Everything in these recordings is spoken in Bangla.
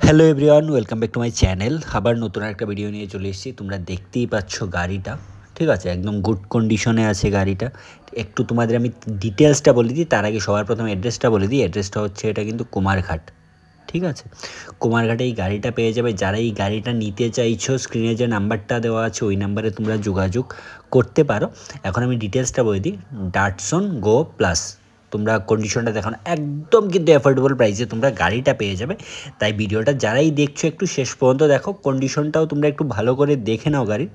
Hello everyone, welcome back to my channel. আবার নতুন একটা ভিডিও নিয়ে চলে এসেছি। তোমরা দেখতেই পাচ্ছ গাড়িটা, ঠিক আছে, একদম গুড কন্ডিশনে আছে গাড়িটা। একটু তোমাদের আমি ডিটেলসটা বলে দিই, তার আগে সবার প্রথমে অ্যাড্রেসটা বলে দিই। অ্যাড্রেসটা হচ্ছে এটা কিন্তু কুমারঘাট, ঠিক আছে। কুমারঘাটে এই গাড়িটা পেয়ে যাবে। যারা এই গাড়িটা নিতে চাইছো, স্ক্রিনে যে নাম্বারটা দেওয়া আছে ওই নাম্বারে তোমরা যোগাযোগ করতে পারো। এখন আমি ডিটেলসটা বলে দিই। ডাটসন গো প্লাস, তোমরা কন্ডিশনটা দেখো না, একদম কিন্তু অ্যাফোর্ডেবল প্রাইসে তোমরা গাড়িটা পেয়ে যাবে। তাই ভিডিওটা যারাই দেখছো একটু শেষ পর্যন্ত দেখো, কন্ডিশনটাও তোমরা একটু ভালো করে দেখে নাও গাড়ির,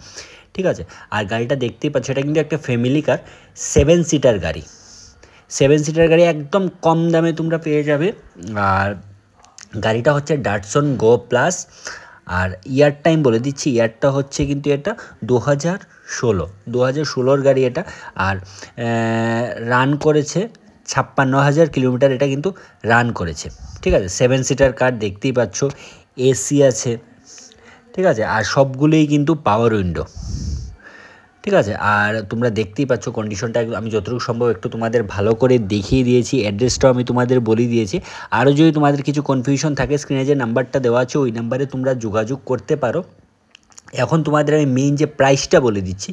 ঠিক আছে। আর গাড়িটা দেখতেই পাচ্ছ, এটা কিন্তু একটা ফ্যামিলি কার, 7 সিটার গাড়ি। 7 সিটার গাড়ি একদম কম দামে তোমরা পেয়ে যাবে। আর গাড়িটা হচ্ছে ডাটসন গো প্লাস। আর ইয়ার টাইম বলে দিচ্ছি, ইয়ারটা হচ্ছে কিন্তু এটা 2016 গাড়ি এটা। আর রান করেছে 56,000 কিলোমিটার, এটা কিন্তু রান করেছে, ঠিক আছে। 7 সিটার কার, দেখতেই পাচ্ছ, এসি আছে, ঠিক আছে। আর সবগুলোই কিন্তু পাওয়ার উইন্ডো, ঠিক আছে। আর তোমরা দেখতেই পাচ্ছ কন্ডিশনটা আমি যতটুকু সম্ভব একটু তোমাদের ভালো করে দেখিয়ে দিয়েছি। অ্যাড্রেসটাও আমি তোমাদের বলে দিয়েছি। আরও যদি তোমাদের কিছু কনফিউশন থাকে, স্ক্রিনে যে নাম্বারটা দেওয়া আছে ওই নাম্বারে তোমরা যোগাযোগ করতে পারো। এখন তোমাদের আমি মেইন যে প্রাইসটা বলে দিচ্ছি।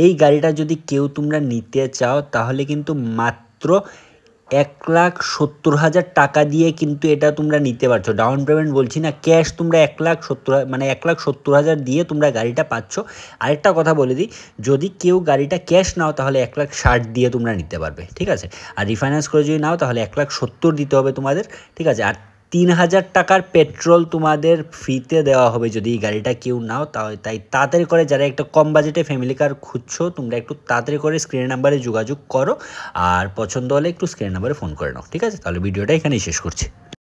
এই গাড়িটা যদি কেউ তোমরা নিতে চাও তাহলে কিন্তু মাত্র 1,70,000 টাকা দিয়ে কিন্তু এটা তোমরা নিতে পারছো। ডাউন পেমেন্ট বলছি না, ক্যাশ তোমরা 1,70,000 মানে 1,70,000 দিয়ে তোমরা গাড়িটা পাচ্ছ। আরেকটা কথা বলে দিই, যদি কেউ গাড়িটা ক্যাশ নাও তাহলে 1,60,000 দিয়ে তোমরা নিতে পারবে, ঠিক আছে। আর রিফাইন্যান্স করে যদি নাও তাহলে 1,70,000 দিতে হবে তোমাদের, ঠিক আছে। আর 3,000 টাকার পেট্রোল তোমাদের ফ্রিতে দেওয়া হবে যদি এই গাড়িটা কেউ নাও। তাই তাড়াতাড়ি করে, যারা একটা কম বাজেটে ফ্যামিলি কার খুঁজছো, তোমরা একটু তাড়াতাড়ি করে স্ক্রিন নাম্বারে যোগাযোগ করো। আর পছন্দ হলে একটু স্ক্রিন নাম্বারে ফোন করে নাও, ঠিক আছে। তাহলে ভিডিওটা এখানেই শেষ করছি।